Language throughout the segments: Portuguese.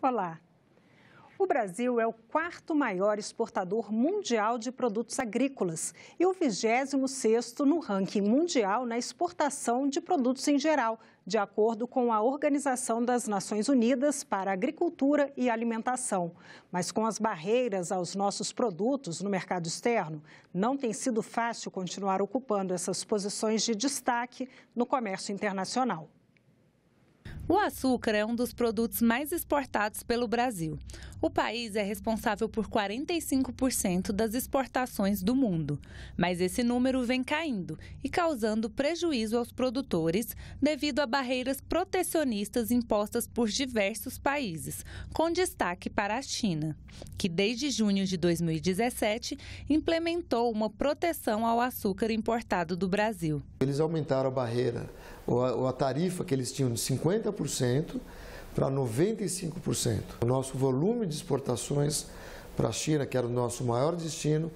Olá! O Brasil é o quarto maior exportador mundial de produtos agrícolas e o 26º no ranking mundial na exportação de produtos em geral, de acordo com a Organização das Nações Unidas para a Agricultura e Alimentação. Mas com as barreiras aos nossos produtos no mercado externo, não tem sido fácil continuar ocupando essas posições de destaque no comércio internacional. O açúcar é um dos produtos mais exportados pelo Brasil. O país é responsável por 45% das exportações do mundo. Mas esse número vem caindo e causando prejuízo aos produtores devido a barreiras protecionistas impostas por diversos países, com destaque para a China, que desde junho de 2017 implementou uma proteção ao açúcar importado do Brasil. Eles aumentaram a barreira, ou a tarifa que eles tinham de 50% para 95%. O nosso volume de exportações para a China, que era o nosso maior destino,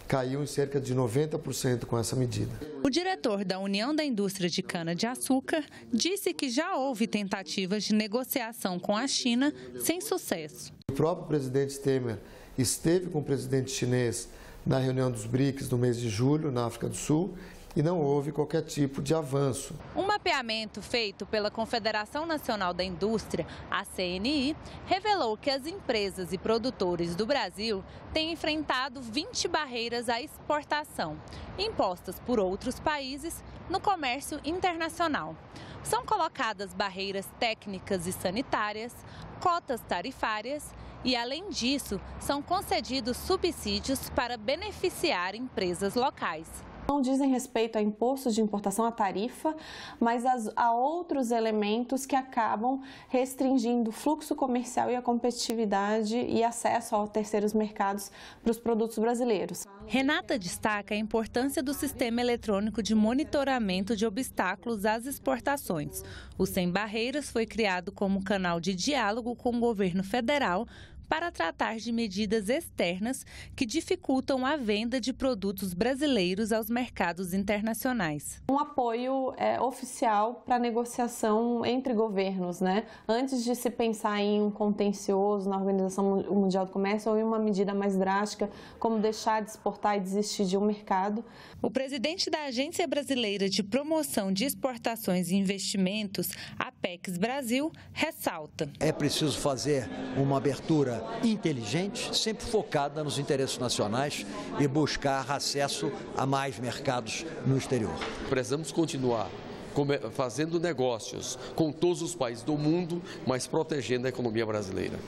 caiu em cerca de 90% com essa medida. O diretor da União da Indústria de Cana-de-Açúcar disse que já houve tentativas de negociação com a China sem sucesso. O próprio presidente Temer esteve com o presidente chinês na reunião dos BRICS no mês de julho, na África do Sul, e não houve qualquer tipo de avanço. Um mapeamento feito pela Confederação Nacional da Indústria, a CNI, revelou que as empresas e produtores do Brasil têm enfrentado 20 barreiras à exportação, impostas por outros países no comércio internacional. São colocadas barreiras técnicas e sanitárias, cotas tarifárias e, além disso, são concedidos subsídios para beneficiar empresas locais. Não dizem respeito a impostos de importação, a tarifa, mas a outros elementos que acabam restringindo o fluxo comercial e a competitividade e acesso a terceiros mercados para os produtos brasileiros. Renata destaca a importância do sistema eletrônico de monitoramento de obstáculos às exportações. O Sem Barreiras foi criado como canal de diálogo com o governo federal para tratar de medidas externas que dificultam a venda de produtos brasileiros aos mercados internacionais. Um apoio oficial para a negociação entre governos, né? Antes de se pensar em um contencioso na Organização Mundial do Comércio ou em uma medida mais drástica, como deixar de exportar e desistir de um mercado. O presidente da Agência Brasileira de Promoção de Exportações e Investimentos, Apex Brasil, ressalta: é preciso fazer uma abertura inteligente, sempre focada nos interesses nacionais e buscar acesso a mais mercados no exterior. Precisamos continuar fazendo negócios com todos os países do mundo, mas protegendo a economia brasileira.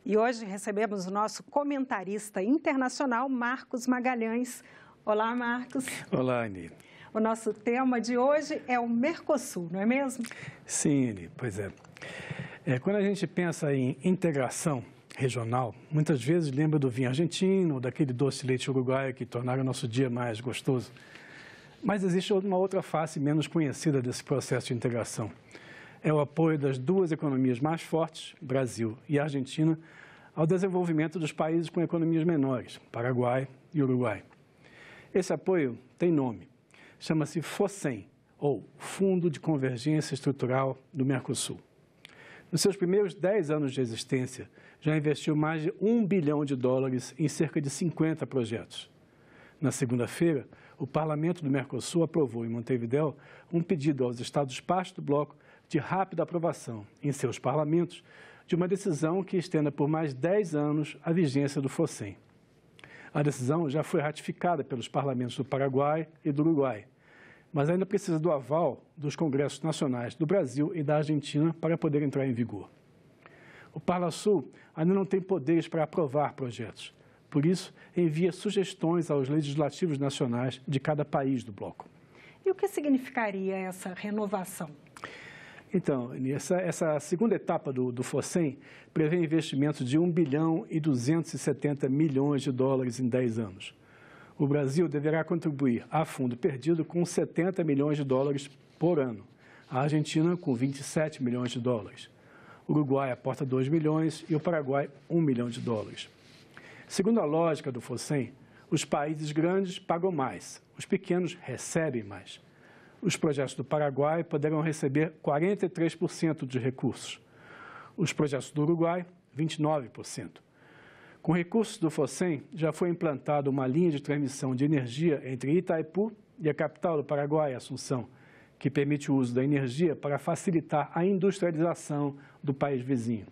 E hoje recebemos o nosso comentarista internacional, Marcos Magalhães. Olá, Marcos. Olá, Anny. O nosso tema de hoje é o Mercosul, não é mesmo? Sim, Anny, pois é. Quando a gente pensa em integração regional, muitas vezes lembra do vinho argentino, ou daquele doce de leite uruguaio que tornaram o nosso dia mais gostoso. Mas existe uma outra face menos conhecida desse processo de integração. É o apoio das duas economias mais fortes, Brasil e Argentina, ao desenvolvimento dos países com economias menores, Paraguai e Uruguai. Esse apoio tem nome, chama-se FOSEM, ou Fundo de Convergência Estrutural do Mercosul. Nos seus primeiros 10 anos de existência, já investiu mais de US$ 1 bilhão em cerca de 50 projetos. Na segunda-feira, o Parlamento do Mercosul aprovou em Montevidéu um pedido aos Estados-partes do bloco de rápida aprovação em seus parlamentos de uma decisão que estenda por mais 10 anos a vigência do FOSEM. A decisão já foi ratificada pelos parlamentos do Paraguai e do Uruguai, mas ainda precisa do aval dos congressos nacionais do Brasil e da Argentina para poder entrar em vigor. O Parlasul ainda não tem poderes para aprovar projetos, por isso envia sugestões aos legislativos nacionais de cada país do bloco. E o que significaria essa renovação? Então, essa segunda etapa do FOSEM prevê investimentos de US$ 1 bilhão e 270 milhões em 10 anos. O Brasil deverá contribuir a fundo perdido com US$ 70 milhões por ano, a Argentina com US$ 27 milhões. O Uruguai aporta 2 milhões e o Paraguai US$ 1 milhão. Segundo a lógica do FOSEM, os países grandes pagam mais, os pequenos recebem mais. Os projetos do Paraguai poderão receber 43% de recursos. Os projetos do Uruguai, 29%. Com recursos do FOSEM, já foi implantada uma linha de transmissão de energia entre Itaipu e a capital do Paraguai, Assunção, que permite o uso da energia para facilitar a industrialização do país vizinho.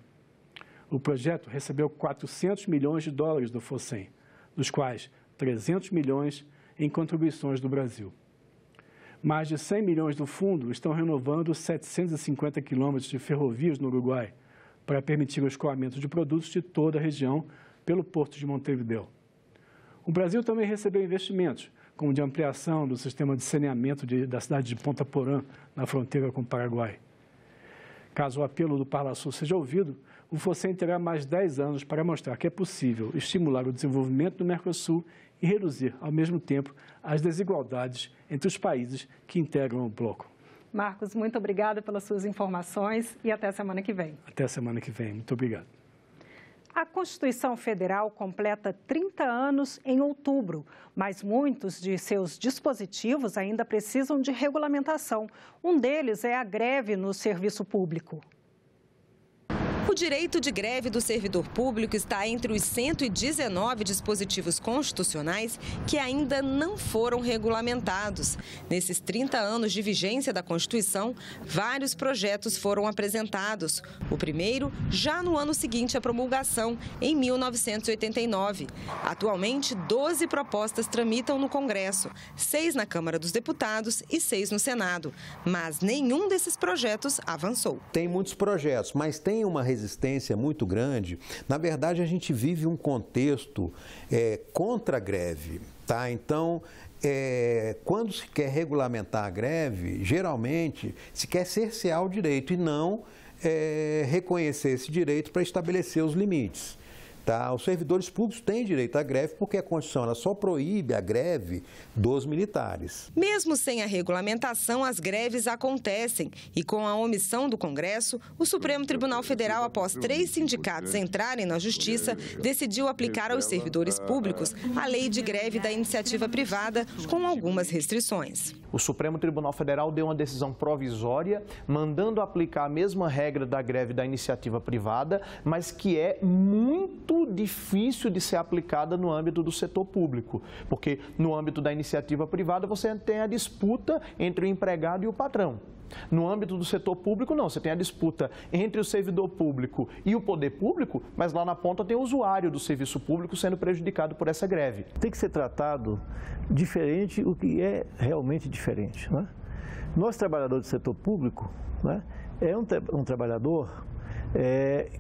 O projeto recebeu 400 milhões de dólares do FOSEM, dos quais 300 milhões em contribuições do Brasil. Mais de 100 milhões do fundo estão renovando 750 quilômetros de ferrovias no Uruguai, para permitir o escoamento de produtos de toda a região pelo Porto de Montevideo. O Brasil também recebeu investimentos, como de ampliação do sistema de saneamento da cidade de Ponta Porã, na fronteira com o Paraguai. Caso o apelo do Parlasul seja ouvido, o FOSEM terá mais 10 anos para mostrar que é possível estimular o desenvolvimento do Mercosul e reduzir, ao mesmo tempo, as desigualdades entre os países que integram o bloco. Marcos, muito obrigada pelas suas informações e até a semana que vem. Até a semana que vem. Muito obrigado. A Constituição Federal completa 30 anos em outubro, mas muitos de seus dispositivos ainda precisam de regulamentação. Um deles é a greve no serviço público. O direito de greve do servidor público está entre os 119 dispositivos constitucionais que ainda não foram regulamentados. Nesses 30 anos de vigência da Constituição, vários projetos foram apresentados. O primeiro, já no ano seguinte à promulgação, em 1989. Atualmente, 12 propostas tramitam no Congresso, 6 na Câmara dos Deputados e 6 no Senado. Mas nenhum desses projetos avançou. Tem muitos projetos, mas tem uma resistência muito grande. Na verdade, a gente vive um contexto contra a greve, tá? Então, quando se quer regulamentar a greve, geralmente se quer cercear o direito e não reconhecer esse direito para estabelecer os limites. Tá? Os servidores públicos têm direito à greve porque a Constituição ela só proíbe a greve dos militares. Mesmo sem a regulamentação, as greves acontecem. E com a omissão do Congresso, o Supremo Tribunal Federal, após 3 sindicatos entrarem na Justiça, decidiu aplicar aos servidores públicos a lei de greve da iniciativa privada com algumas restrições. O Supremo Tribunal Federal deu uma decisão provisória, mandando aplicar a mesma regra da greve da iniciativa privada, mas que é muito difícil de ser aplicada no âmbito do setor público, porque no âmbito da iniciativa privada você tem a disputa entre o empregado e o patrão. No âmbito do setor público, não, você tem a disputa entre o servidor público e o poder público, mas lá na ponta tem o usuário do serviço público sendo prejudicado por essa greve. Tem que ser tratado diferente o que é realmente diferente. Não é? Nós, trabalhadores do setor público, não é? Um trabalhador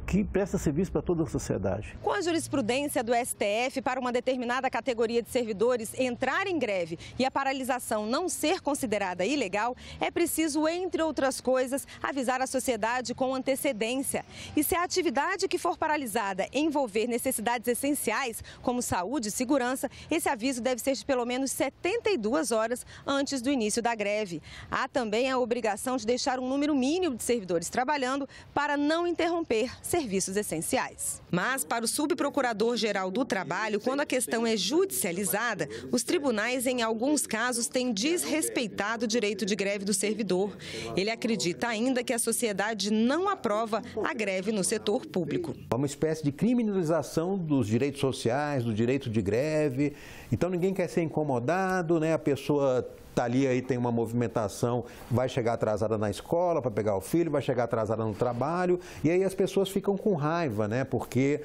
que presta serviço para toda a sociedade. Com a jurisprudência do STF para uma determinada categoria de servidores entrar em greve e a paralisação não ser considerada ilegal, é preciso, entre outras coisas, avisar a sociedade com antecedência. E se a atividade que for paralisada envolver necessidades essenciais, como saúde e segurança, esse aviso deve ser de pelo menos 72 horas antes do início da greve. Há também a obrigação de deixar um número mínimo de servidores trabalhando para não interromper serviços essenciais. Mas, para o subprocurador-geral do Trabalho, quando a questão é judicializada, os tribunais, em alguns casos, têm desrespeitado o direito de greve do servidor. Ele acredita ainda que a sociedade não aprova a greve no setor público. É uma espécie de criminalização dos direitos sociais, do direito de greve. Então, ninguém quer ser incomodado, né? A pessoa está ali, aí tem uma movimentação, vai chegar atrasada na escola para pegar o filho, vai chegar atrasada no trabalho, e aí as pessoas ficam com raiva, né? Porque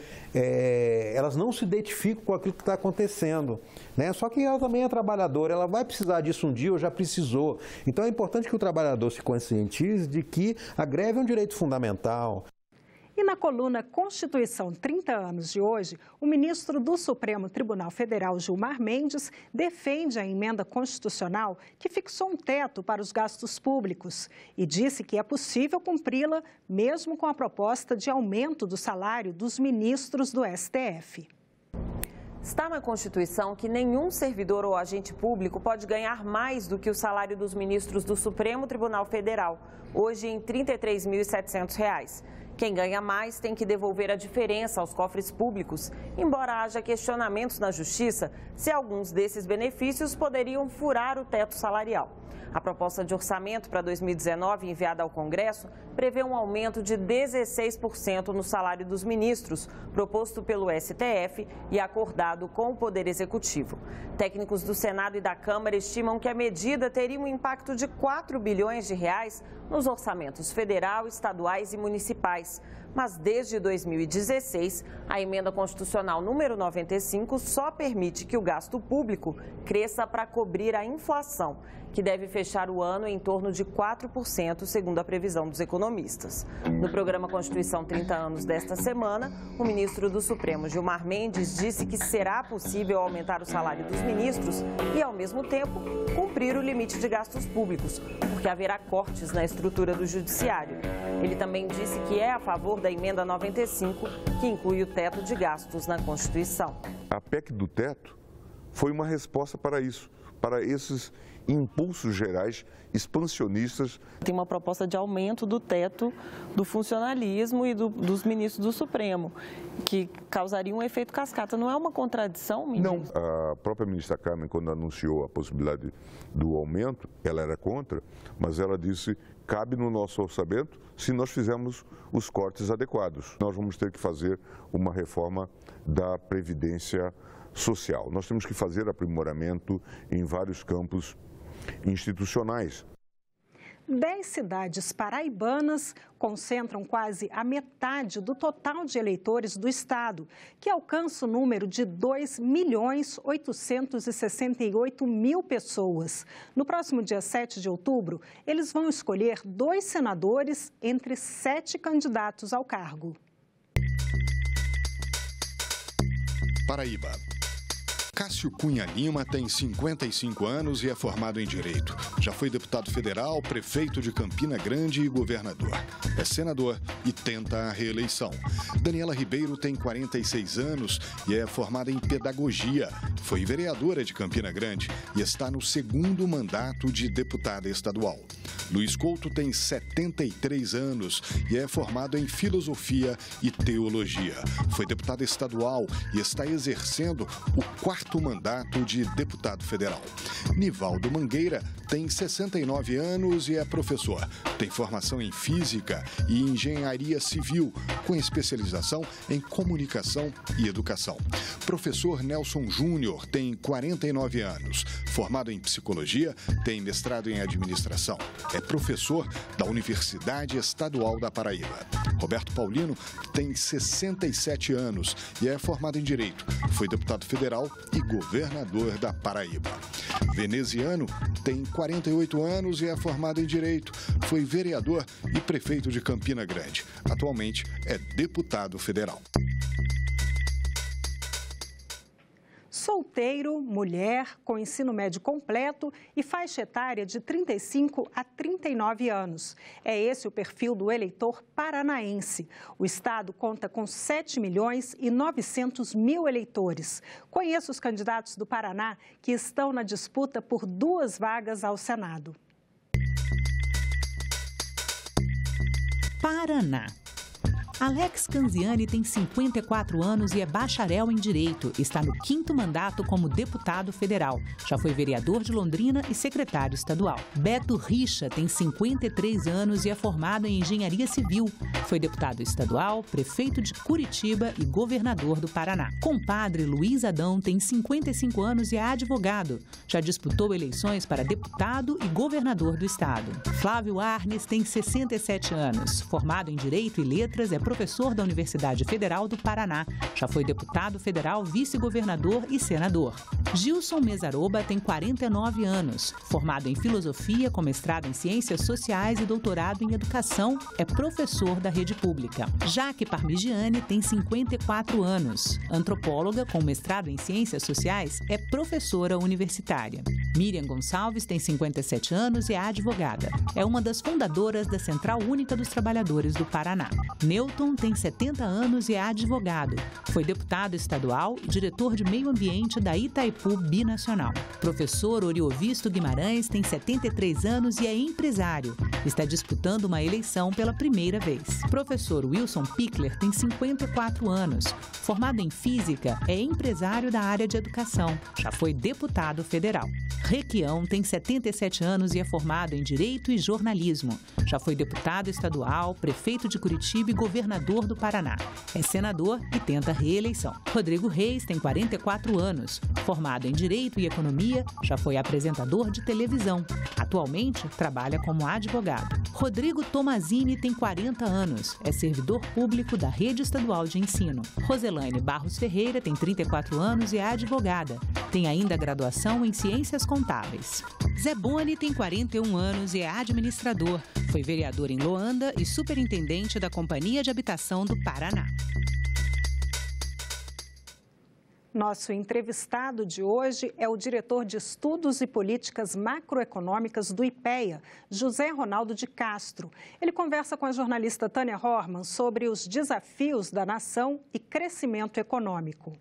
elas não se identificam com aquilo que está acontecendo, né? Só que ela também é trabalhadora, ela vai precisar disso um dia ou já precisou. Então é importante que o trabalhador se conscientize de que a greve é um direito fundamental. E na coluna Constituição 30 anos de hoje, o ministro do Supremo Tribunal Federal, Gilmar Mendes, defende a emenda constitucional que fixou um teto para os gastos públicos e disse que é possível cumpri-la mesmo com a proposta de aumento do salário dos ministros do STF. Está na Constituição que nenhum servidor ou agente público pode ganhar mais do que o salário dos ministros do Supremo Tribunal Federal, hoje em R$ 33.700. Quem ganha mais tem que devolver a diferença aos cofres públicos, embora haja questionamentos na Justiça se alguns desses benefícios poderiam furar o teto salarial. A proposta de orçamento para 2019, enviada ao Congresso, prevê um aumento de 16% no salário dos ministros, proposto pelo STF e acordado com o Poder Executivo. Técnicos do Senado e da Câmara estimam que a medida teria um impacto de 4 bilhões de reais nos orçamentos federal, estaduais e municipais. Mas desde 2016, a emenda constitucional número 95 só permite que o gasto público cresça para cobrir a inflação, que deve fechar o ano em torno de 4%, segundo a previsão dos economistas. No programa Constituição 30 anos desta semana, o ministro do Supremo, Gilmar Mendes, disse que será possível aumentar o salário dos ministros e, ao mesmo tempo, cumprir o limite de gastos públicos, porque haverá cortes na estrutura do judiciário. Ele também disse que é a favor da emenda 95, que inclui o teto de gastos na Constituição. A PEC do teto foi uma resposta para isso, para esses impulsos gerais expansionistas. Tem uma proposta de aumento do teto do funcionalismo e dos ministros do Supremo, que causaria um efeito cascata. Não é uma contradição, ministro? Não. A própria ministra Carmen, quando anunciou a possibilidade do aumento, ela era contra, mas ela disse: cabe no nosso orçamento se nós fizermos os cortes adequados. Nós vamos ter que fazer uma reforma da Previdência Social. Nós temos que fazer aprimoramento em vários campos institucionais. 10 cidades paraibanas concentram quase a metade do total de eleitores do estado, que alcança o número de 2.868.000 pessoas. No próximo dia 7 de outubro, eles vão escolher 2 senadores entre 7 candidatos ao cargo. Paraíba. Cássio Cunha Lima tem 55 anos e é formado em Direito. Já foi deputado federal, prefeito de Campina Grande e governador. É senador e tenta a reeleição. Daniela Ribeiro tem 46 anos e é formada em Pedagogia. Foi vereadora de Campina Grande e está no 2º mandato de deputada estadual. Luiz Couto tem 73 anos e é formado em Filosofia e Teologia. Foi deputado estadual e está exercendo o 4º mandato de deputado federal. Nivaldo Mangueira tem 69 anos e é professor. Tem formação em Física e Engenharia Civil, com especialização em Comunicação e Educação. Professor Nelson Júnior tem 49 anos. Formado em Psicologia, tem mestrado em Administração. É professor da Universidade Estadual da Paraíba. Roberto Paulino tem 67 anos e é formado em Direito. Foi deputado federal e governador da Paraíba. Veneziano tem 48 anos e é formado em Direito. Foi vereador e prefeito de Campina Grande. Atualmente é deputado federal. Solteiro, mulher, com ensino médio completo e faixa etária de 35 a 39 anos. É esse o perfil do eleitor paranaense. O estado conta com 7.900.000 eleitores. Conheça os candidatos do Paraná que estão na disputa por 2 vagas ao Senado. Paraná. Alex Canziani tem 54 anos e é bacharel em Direito. Está no 5º mandato como deputado federal. Já foi vereador de Londrina e secretário estadual. Beto Richa tem 53 anos e é formado em Engenharia Civil. Foi deputado estadual, prefeito de Curitiba e governador do Paraná. Compadre Luiz Adão tem 55 anos e é advogado. Já disputou eleições para deputado e governador do estado. Flávio Arnes tem 67 anos. Formado em Direito e Letras, é professor da Universidade Federal do Paraná. Já foi deputado federal, vice-governador e senador. Gilson Mesaroba tem 49 anos. Formado em Filosofia, com mestrado em Ciências Sociais e doutorado em Educação, é professor da rede pública. Jaque Parmigiani tem 54 anos. Antropóloga, com mestrado em Ciências Sociais, é professora universitária. Miriam Gonçalves tem 57 anos e é advogada. É uma das fundadoras da Central Única dos Trabalhadores do Paraná. Newton tem 70 anos e é advogado. Foi deputado estadual e diretor de meio ambiente da Itaipu Binacional. Professor Oriovisto Guimarães tem 73 anos e é empresário. Está disputando uma eleição pela primeira vez. Professor Wilson Pickler tem 54 anos. Formado em Física, é empresário da área de educação. Já foi deputado federal. Requião tem 77 anos e é formado em Direito e Jornalismo. Já foi deputado estadual, prefeito de Curitiba e governador do Paraná. É senador e tenta reeleição. Rodrigo Reis tem 44 anos. Formado em Direito e Economia, já foi apresentador de televisão. Atualmente, trabalha como advogado. Rodrigo Tomazini tem 40 anos. É servidor público da Rede Estadual de Ensino. Roselaine Barros Ferreira tem 34 anos e é advogada. Tem ainda graduação em Ciências Contábeis. Zé Boni tem 41 anos e é administrador. Foi vereador em Loanda e superintendente da Companhia de Habitação do Paraná. Nosso entrevistado de hoje é o diretor de Estudos e Políticas Macroeconômicas do IPEA, José Ronaldo de Castro. Ele conversa com a jornalista Tânia Horman sobre os desafios da nação e crescimento econômico.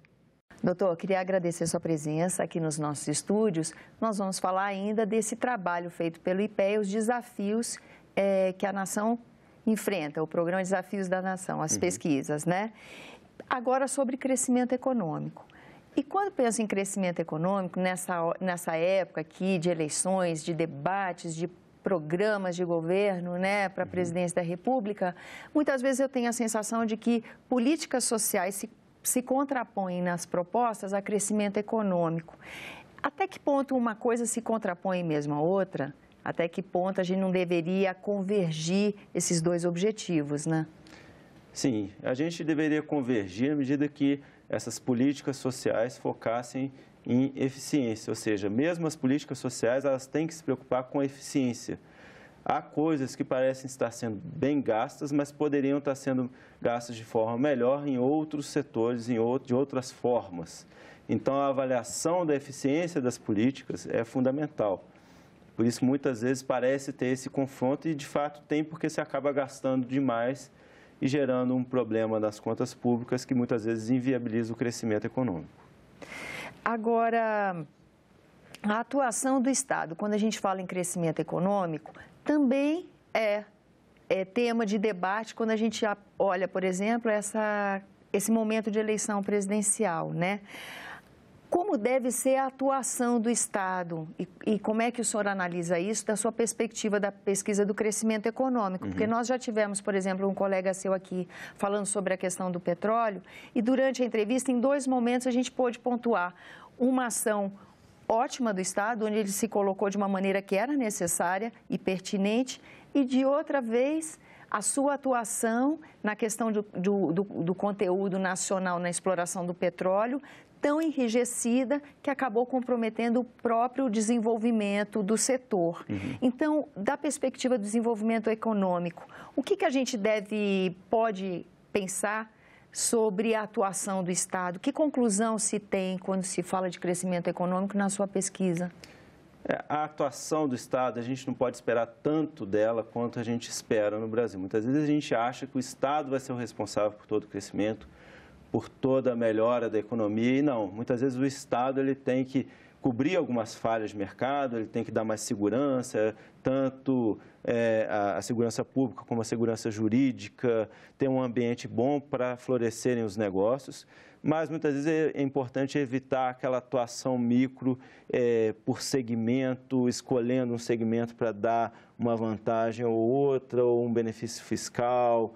Doutor, eu queria agradecer a sua presença aqui nos nossos estúdios. Nós vamos falar ainda desse trabalho feito pelo IPEA, os desafios que a nação enfrenta, o Programa Desafios da Nação, as pesquisas, né? Agora, sobre crescimento econômico. E quando pensa em crescimento econômico, nessa época aqui de eleições, de debates, de programas de governo, né, para a presidência da República, muitas vezes eu tenho a sensação de que políticas sociais se contrapõem nas propostas a crescimento econômico. Até que ponto uma coisa se contrapõe mesmo à outra? Até que ponto a gente não deveria convergir esses dois objetivos, né? Sim, a gente deveria convergir à medida que essas políticas sociais focassem em eficiência, ou seja, mesmo as políticas sociais, elas têm que se preocupar com a eficiência. Há coisas que parecem estar sendo bem gastas, mas poderiam estar sendo gastas de forma melhor em outros setores, de outras formas. Então, a avaliação da eficiência das políticas é fundamental. Por isso, muitas vezes, parece ter esse confronto e, de fato, tem porque se acaba gastando demais e gerando um problema nas contas públicas que, muitas vezes, inviabiliza o crescimento econômico. Agora, a atuação do Estado, quando a gente fala em crescimento econômico, também é tema de debate quando a gente olha, por exemplo, esse momento de eleição presidencial, né? Como deve ser a atuação do Estado e como é que o senhor analisa isso da sua perspectiva da pesquisa do crescimento econômico? Porque nós já tivemos, por exemplo, um colega seu aqui falando sobre a questão do petróleo e durante a entrevista, em 2 momentos, a gente pôde pontuar uma ação ótima do Estado, onde ele se colocou de uma maneira que era necessária e pertinente, e de outra vez a sua atuação na questão do conteúdo nacional na exploração do petróleo, tão enrijecida que acabou comprometendo o próprio desenvolvimento do setor. Então, da perspectiva do desenvolvimento econômico, o que a gente pode pensar sobre a atuação do Estado? Que conclusão se tem quando se fala de crescimento econômico na sua pesquisa? A atuação do Estado, a gente não pode esperar tanto dela quanto a gente espera no Brasil. Muitas vezes a gente acha que o Estado vai ser o responsável por todo o crescimento, por toda a melhora da economia, e não. Muitas vezes o Estado ele tem que cobrir algumas falhas de mercado, ele tem que dar mais segurança, tanto a segurança pública como a segurança jurídica, ter um ambiente bom para florescerem os negócios, mas muitas vezes é importante evitar aquela atuação micro por segmento, escolhendo um segmento para dar uma vantagem ou outra, ou um benefício fiscal,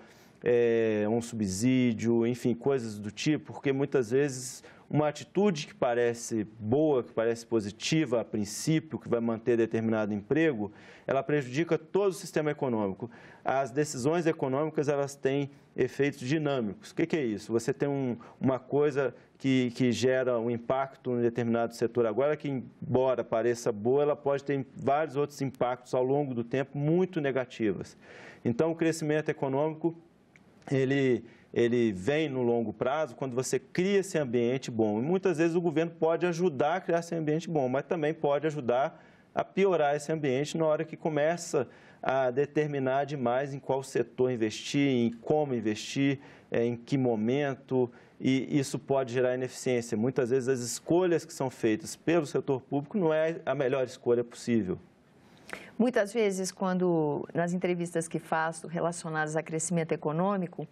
um subsídio, enfim, coisas do tipo, porque muitas vezes uma atitude que parece boa, que parece positiva a princípio, que vai manter determinado emprego, ela prejudica todo o sistema econômico. As decisões econômicas, elas têm efeitos dinâmicos. O que é isso? Você tem uma coisa que gera um impacto em determinado setor agora, que embora pareça boa, ela pode ter vários outros impactos ao longo do tempo muito negativos. Então, o crescimento econômico, ele vem no longo prazo quando você cria esse ambiente bom. E muitas vezes o governo pode ajudar a criar esse ambiente bom, mas também pode ajudar a piorar esse ambiente na hora que começa a determinar demais em qual setor investir, em como investir, em que momento, e isso pode gerar ineficiência. Muitas vezes as escolhas que são feitas pelo setor público não é a melhor escolha possível. Muitas vezes, quando nas entrevistas que faço relacionadas a crescimento econômico,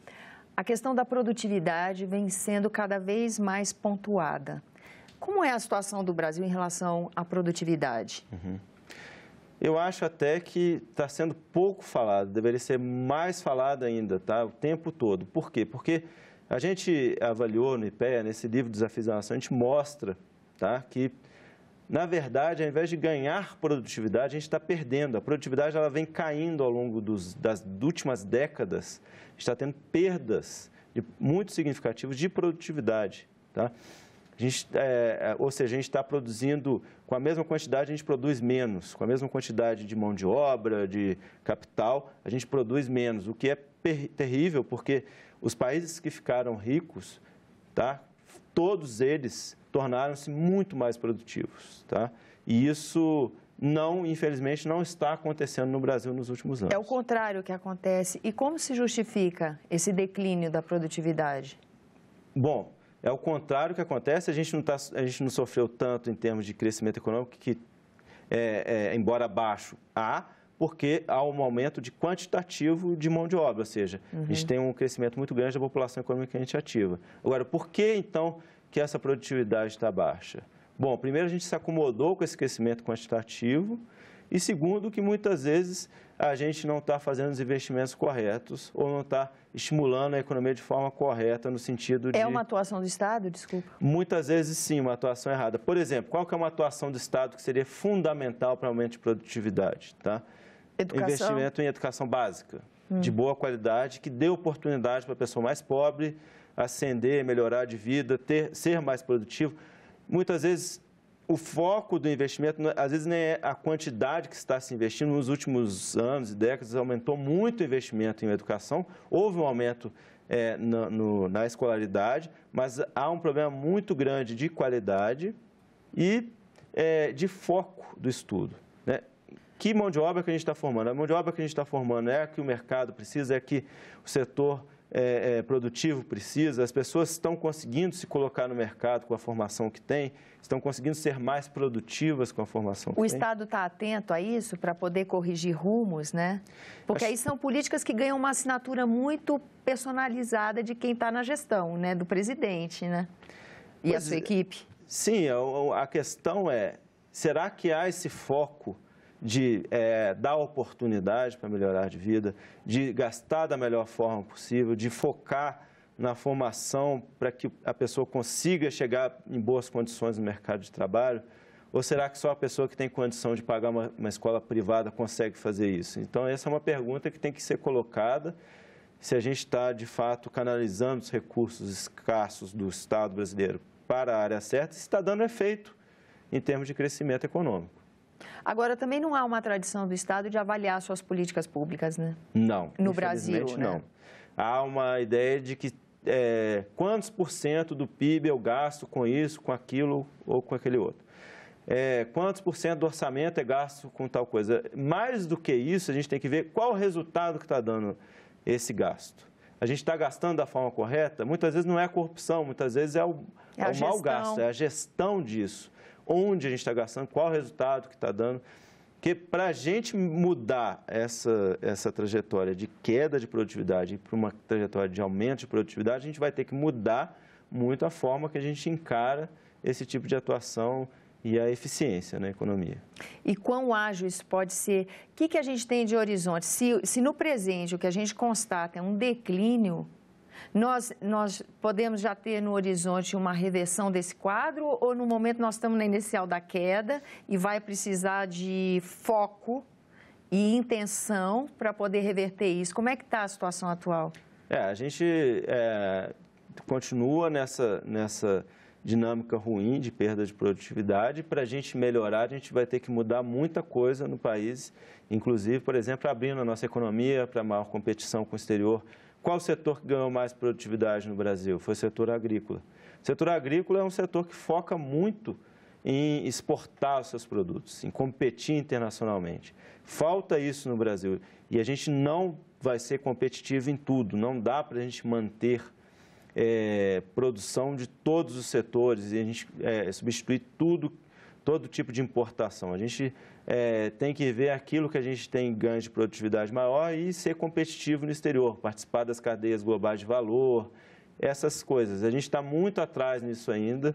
a questão da produtividade vem sendo cada vez mais pontuada. Como é a situação do Brasil em relação à produtividade? Eu acho até que está sendo pouco falado, deveria ser mais falado ainda, tá? O tempo todo. Por quê? Porque a gente avaliou no IPEA, nesse livro Desafios da Nação, a gente mostra, tá, que, na verdade, ao invés de ganhar produtividade, a gente está perdendo. A produtividade ela vem caindo ao longo das últimas décadas, está tendo perdas muito significativas de produtividade, tá? Ou seja, a gente está produzindo, com a mesma quantidade, a gente produz menos. Com a mesma quantidade de mão de obra, de capital, a gente produz menos, o que é terrível, porque os países que ficaram ricos, tá, todos eles tornaram-se muito mais produtivos, tá? E isso, infelizmente, não está acontecendo no Brasil nos últimos anos. É o contrário que acontece. E como se justifica esse declínio da produtividade? Bom, é o contrário que acontece, a gente não sofreu tanto em termos de crescimento econômico, que, embora baixo, porque há um aumento de quantitativo de mão de obra, ou seja, a gente tem um crescimento muito grande da população economicamente ativa. Agora, por que, então, que essa produtividade está baixa? Bom, primeiro, a gente se acomodou com esse crescimento quantitativo, e segundo, que muitas vezes a gente não está fazendo os investimentos corretos ou não está estimulando a economia de forma correta no sentido de... É uma atuação do Estado, desculpa? Muitas vezes sim, uma atuação errada. Por exemplo, qual que é uma atuação do Estado que seria fundamental para o aumento de produtividade? Tá? Educação. Investimento em educação básica, de boa qualidade, que dê oportunidade para a pessoa mais pobre ascender, melhorar de vida, ser mais produtivo. Muitas vezes o foco do investimento, às vezes, nem é a quantidade que está se investindo. Nos últimos anos e décadas, aumentou muito o investimento em educação. Houve um aumento na escolaridade, mas há um problema muito grande de qualidade e de foco do estudo, né? Que mão de obra que a gente está formando? A mão de obra que a gente está formando é a que o mercado precisa, é a que o setor produtivo precisa, as pessoas estão conseguindo se colocar no mercado com a formação que tem, estão conseguindo ser mais produtivas com a formação que tem. O Estado está atento a isso para poder corrigir rumos, né? Porque aí são políticas que ganham uma assinatura muito personalizada de quem está na gestão, né? Do presidente, né? E a sua equipe. Sim, a questão é, será que há esse foco de dar oportunidade para melhorar de vida, de gastar da melhor forma possível, de focar na formação para que a pessoa consiga chegar em boas condições no mercado de trabalho? Ou será que só a pessoa que tem condição de pagar uma escola privada consegue fazer isso? Então, essa é uma pergunta que tem que ser colocada, se a gente está, de fato, canalizando os recursos escassos do Estado brasileiro para a área certa, se está dando efeito em termos de crescimento econômico. Agora, também não há uma tradição do Estado de avaliar suas políticas públicas, né? Não. No Brasil, né? Não. Há uma ideia de que quantos % do PIB eu gasto com isso, com aquilo ou com aquele outro. Quantos % do orçamento é gasto com tal coisa. Mais do que isso, a gente tem que ver qual o resultado que está dando esse gasto. A gente está gastando da forma correta? Muitas vezes não é a corrupção, muitas vezes é o mau gasto, é a gestão disso. Onde a gente está gastando, qual o resultado que está dando. Porque para a gente mudar essa trajetória de queda de produtividade para uma trajetória de aumento de produtividade, a gente vai ter que mudar muito a forma que a gente encara esse tipo de atuação e a eficiência na economia. E quão ágil isso pode ser? O que a gente tem de horizonte? Se no presente o que a gente constata é um declínio, nós podemos já ter no horizonte uma reversão desse quadro ou no momento nós estamos na inicial da queda e vai precisar de foco e intenção para poder reverter isso? Como é que está a situação atual? A gente continua nessa dinâmica ruim de perda de produtividade. Para a gente melhorar, a gente vai ter que mudar muita coisa no país, inclusive, por exemplo, abrindo a nossa economia para maior competição com o exterior. Qual o setor que ganhou mais produtividade no Brasil? Foi o setor agrícola. O setor agrícola é um setor que foca muito em exportar os seus produtos, em competir internacionalmente. Falta isso no Brasil e a gente não vai ser competitivo em tudo. Não dá para a gente manter produção de todos os setores e a gente substituir todo tipo de importação. A gente tem que ver aquilo que a gente tem ganho de produtividade maior e ser competitivo no exterior, participar das cadeias globais de valor essas coisas. A gente está muito atrás nisso ainda.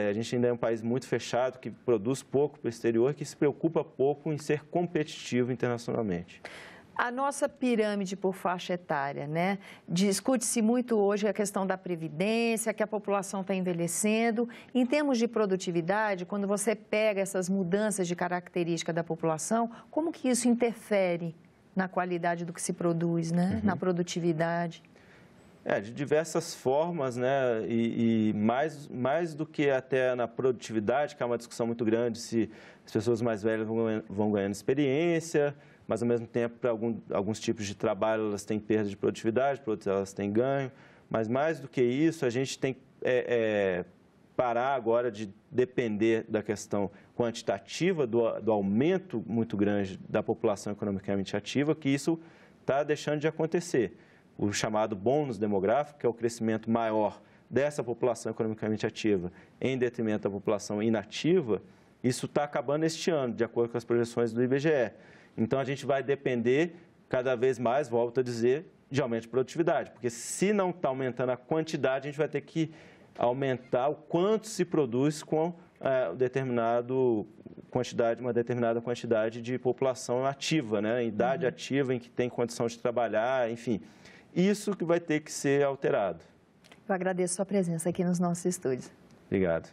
A gente ainda é um país muito fechado, que produz pouco para o exterior, que se preocupa pouco em ser competitivo internacionalmente. A nossa pirâmide por faixa etária, né? Discute-se muito hoje a questão da previdência, que a população está envelhecendo. Em termos de produtividade, quando você pega essas mudanças de característica da população, como que isso interfere na qualidade do que se produz, né? Na produtividade? De diversas formas, né? E mais do que até na produtividade, que é uma discussão muito grande, se as pessoas mais velhas vão ganhando experiência, mas ao mesmo tempo, para alguns tipos de trabalho, elas têm perda de produtividade, para outros elas têm ganho. Mas mais do que isso, a gente tem que parar agora de depender da questão quantitativa, do aumento muito grande da população economicamente ativa, que isso está deixando de acontecer. O chamado bônus demográfico, que é o crescimento maior dessa população economicamente ativa em detrimento da população inativa, isso está acabando este ano, de acordo com as projeções do IBGE. Então, a gente vai depender cada vez mais, volto a dizer, de aumento de produtividade, porque se não está aumentando a quantidade, a gente vai ter que aumentar o quanto se produz com uma determinada quantidade de população ativa, né? Em idade ativa, em que tem condição de trabalhar, enfim. Isso que vai ter que ser alterado. Eu agradeço a sua presença aqui nos nossos estúdios. Obrigado.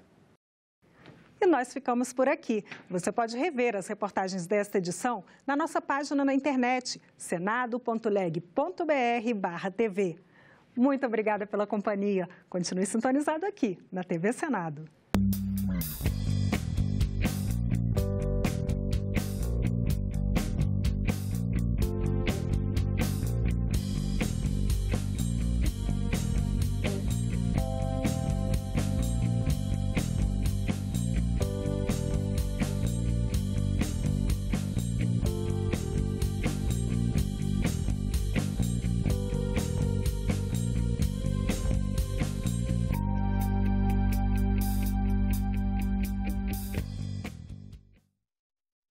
E nós ficamos por aqui. Você pode rever as reportagens desta edição na nossa página na internet, senado.leg.br/TV. Muito obrigada pela companhia. Continue sintonizado aqui na TV Senado.